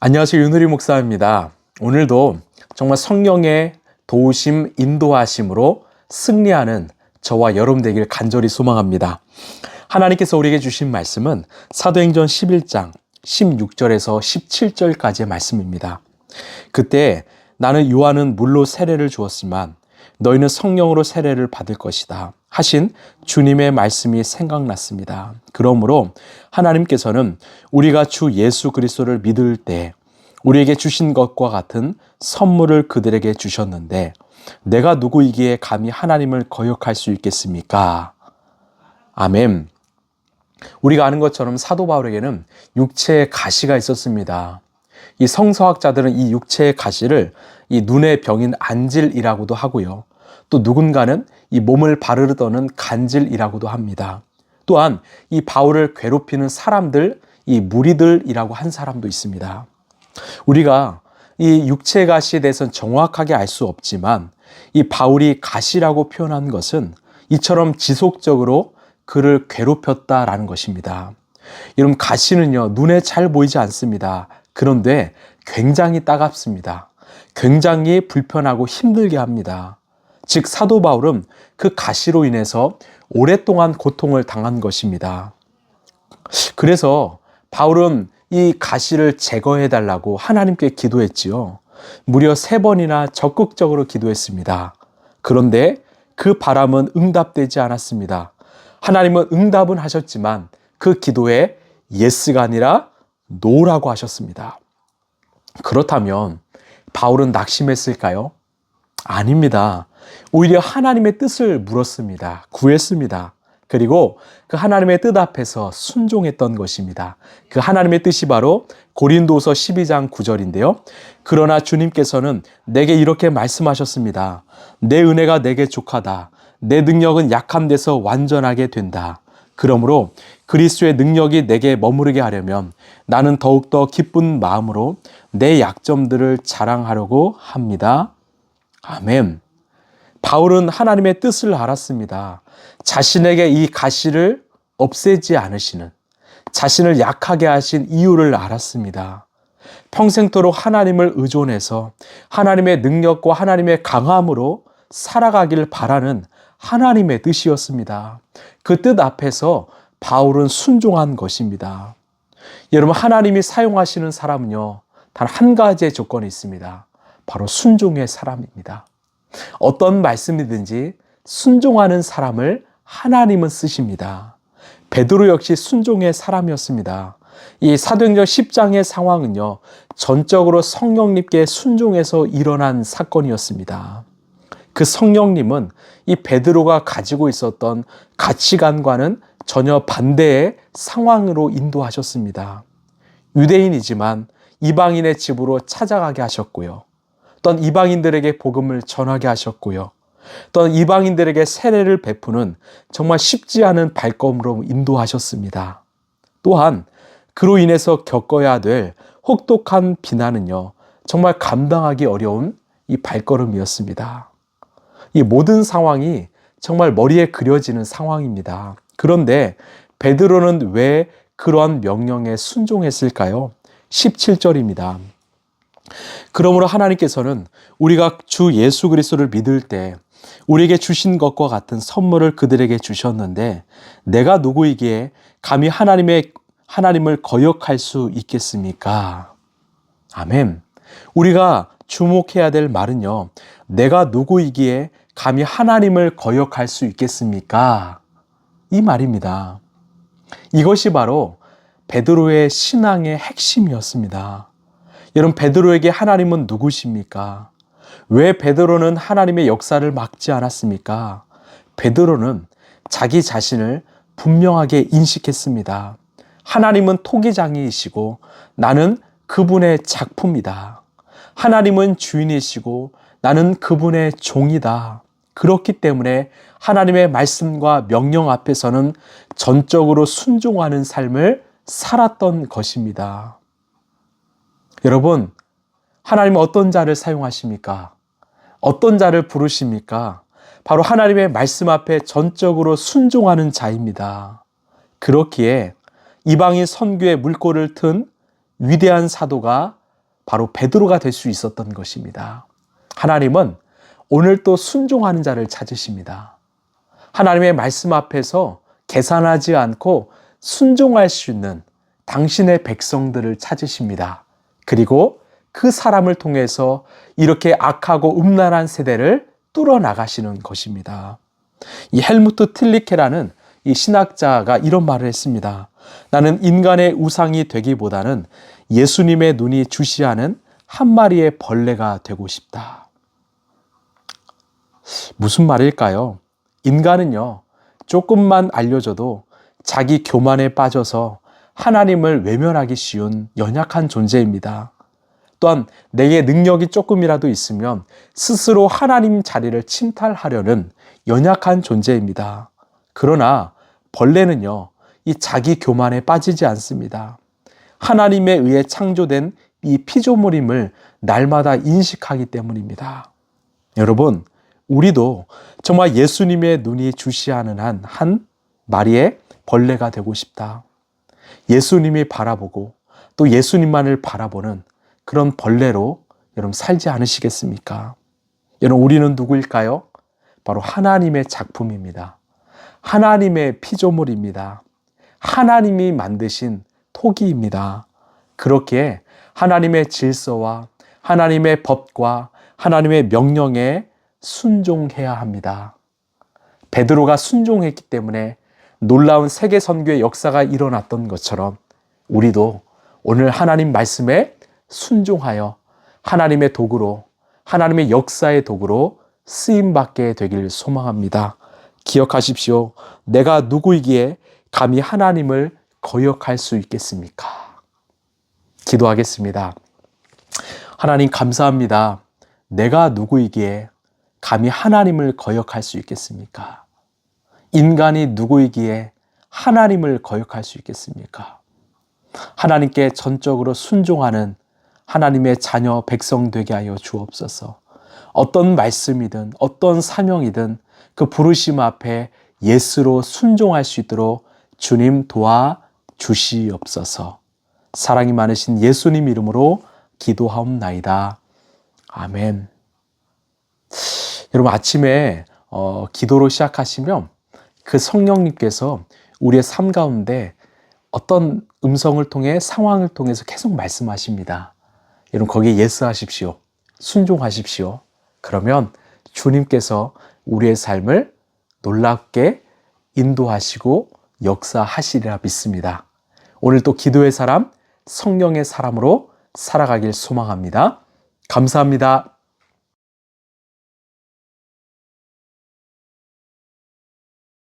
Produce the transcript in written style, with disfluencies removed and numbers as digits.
안녕하세요. 윤우리 목사입니다. 오늘도 정말 성령의 도우심, 인도하심으로 승리하는 저와 여러분 되길 간절히 소망합니다. 하나님께서 우리에게 주신 말씀은 사도행전 11장 16절에서 17절까지의 말씀입니다. 그때 나는 요한은 물로 세례를 주었지만 너희는 성령으로 세례를 받을 것이다 하신 주님의 말씀이 생각났습니다. 그러므로 하나님께서는 우리가 주 예수 그리스도를 믿을 때 우리에게 주신 것과 같은 선물을 그들에게 주셨는데 내가 누구이기에 감히 하나님을 거역할 수 있겠습니까? 아멘. 우리가 아는 것처럼 사도 바울에게는 육체의 가시가 있었습니다. 이 성서학자들은 이 육체의 가시를 이 눈의 병인 안질이라고도 하고요. 또 누군가는 이 몸을 바르르 떠는 간질이라고도 합니다. 또한 이 바울을 괴롭히는 사람들, 이 무리들이라고 한 사람도 있습니다. 우리가 이 육체의 가시에 대해서는 정확하게 알 수 없지만 이 바울이 가시라고 표현한 것은 이처럼 지속적으로 그를 괴롭혔다라는 것입니다. 여러분, 가시는요, 눈에 잘 보이지 않습니다. 그런데 굉장히 따갑습니다. 굉장히 불편하고 힘들게 합니다. 즉 사도 바울은 그 가시로 인해서 오랫동안 고통을 당한 것입니다. 그래서 바울은 이 가시를 제거해 달라고 하나님께 기도했지요. 무려 3번이나 적극적으로 기도했습니다. 그런데 그 바람은 응답되지 않았습니다. 하나님은 응답은 하셨지만 그 기도에 예스가 아니라 노라고 하셨습니다. 그렇다면 바울은 낙심했을까요? 아닙니다. 오히려 하나님의 뜻을 물었습니다. 구했습니다. 그리고 그 하나님의 뜻 앞에서 순종했던 것입니다. 그 하나님의 뜻이 바로 고린도서 12장 9절인데요. 그러나 주님께서는 내게 이렇게 말씀하셨습니다. 내 은혜가 내게 족하다. 내 능력은 약함 데서 완전하게 된다. 그러므로 그리스도의 능력이 내게 머무르게 하려면 나는 더욱더 기쁜 마음으로 내 약점들을 자랑하려고 합니다. 아멘. 바울은 하나님의 뜻을 알았습니다. 자신에게 이 가시를 없애지 않으시는, 자신을 약하게 하신 이유를 알았습니다. 평생토록 하나님을 의존해서 하나님의 능력과 하나님의 강함으로 살아가길 바라는 하나님의 뜻이었습니다. 그 뜻 앞에서 바울은 순종한 것입니다. 여러분, 하나님이 사용하시는 사람은요, 단 한 가지의 조건이 있습니다. 바로 순종의 사람입니다. 어떤 말씀이든지 순종하는 사람을 하나님은 쓰십니다. 베드로 역시 순종의 사람이었습니다. 이 사도행전 10장의 상황은요, 전적으로 성령님께 순종해서 일어난 사건이었습니다. 그 성령님은 이 베드로가 가지고 있었던 가치관과는 전혀 반대의 상황으로 인도하셨습니다. 유대인이지만 이방인의 집으로 찾아가게 하셨고요. 또한 이방인들에게 복음을 전하게 하셨고요. 또한 이방인들에게 세례를 베푸는 정말 쉽지 않은 발걸음으로 인도하셨습니다. 또한 그로 인해서 겪어야 될 혹독한 비난은요, 정말 감당하기 어려운 이 발걸음이었습니다. 이 모든 상황이 정말 머리에 그려지는 상황입니다. 그런데 베드로는 왜 그러한 명령에 순종했을까요? 17절입니다. 그러므로 하나님께서는 우리가 주 예수 그리스도를 믿을 때 우리에게 주신 것과 같은 선물을 그들에게 주셨는데 내가 누구이기에 감히 하나님을 거역할 수 있겠습니까? 아멘. 우리가 주목해야 될 말은요, 내가 누구이기에 감히 하나님을 거역할 수 있겠습니까? 이 말입니다. 이것이 바로 베드로의 신앙의 핵심이었습니다. 여러분, 베드로에게 하나님은 누구십니까? 왜 베드로는 하나님의 역사를 막지 않았습니까? 베드로는 자기 자신을 분명하게 인식했습니다. 하나님은 토기장이이시고 나는 그분의 작품이다. 하나님은 주인이시고 나는 그분의 종이다. 그렇기 때문에 하나님의 말씀과 명령 앞에서는 전적으로 순종하는 삶을 살았던 것입니다. 여러분, 하나님은 어떤 자를 사용하십니까? 어떤 자를 부르십니까? 바로 하나님의 말씀 앞에 전적으로 순종하는 자입니다. 그렇기에 이방인 선교의 물꼬를 튼 위대한 사도가 바로 베드로가 될 수 있었던 것입니다. 하나님은 오늘 또 순종하는 자를 찾으십니다. 하나님의 말씀 앞에서 계산하지 않고 순종할 수 있는 당신의 백성들을 찾으십니다. 그리고 그 사람을 통해서 이렇게 악하고 음란한 세대를 뚫어나가시는 것입니다. 이 헬무트 틸리케라는 이 신학자가 이런 말을 했습니다. 나는 인간의 우상이 되기보다는 예수님의 눈이 주시하는 한 마리의 벌레가 되고 싶다. 무슨 말일까요? 인간은요, 조금만 알려줘도 자기 교만에 빠져서 하나님을 외면하기 쉬운 연약한 존재입니다. 또한 내게 능력이 조금이라도 있으면 스스로 하나님 자리를 침탈하려는 연약한 존재입니다. 그러나 벌레는요, 이 자기 교만에 빠지지 않습니다. 하나님에 의해 창조된 이 피조물임을 날마다 인식하기 때문입니다. 여러분, 우리도 정말 예수님의 눈이 주시하는 한 마리의 벌레가 되고 싶다. 예수님이 바라보고 또 예수님만을 바라보는 그런 벌레로 여러분 살지 않으시겠습니까? 여러분, 우리는 누구일까요? 바로 하나님의 작품입니다. 하나님의 피조물입니다. 하나님이 만드신 토기입니다. 그렇게 하나님의 질서와 하나님의 법과 하나님의 명령에 순종해야 합니다. 베드로가 순종했기 때문에 놀라운 세계 선교의 역사가 일어났던 것처럼 우리도 오늘 하나님 말씀에 순종하여 하나님의 도구로, 하나님의 역사의 도구로 쓰임받게 되길 소망합니다. 기억하십시오. 내가 누구이기에 감히 하나님을 거역할 수 있겠습니까? 기도하겠습니다. 하나님 감사합니다. 내가 누구이기에 감히 하나님을 거역할 수 있겠습니까? 인간이 누구이기에 하나님을 거역할 수 있겠습니까? 하나님께 전적으로 순종하는 하나님의 자녀 백성 되게 하여 주옵소서. 어떤 말씀이든 어떤 사명이든 그 부르심 앞에 예스로 순종할 수 있도록 주님 도와 주시옵소서. 사랑이 많으신 예수님 이름으로 기도하옵나이다. 아멘. 여러분, 아침에 기도로 시작하시면 그 성령님께서 우리의 삶 가운데 어떤 음성을 통해 상황을 통해서 계속 말씀하십니다. 여러분, 거기에 예스하십시오. 순종하십시오. 그러면 주님께서 우리의 삶을 놀랍게 인도하시고 역사하시리라 믿습니다. 오늘 또 기도의 사람, 성령의 사람으로 살아가길 소망합니다. 감사합니다.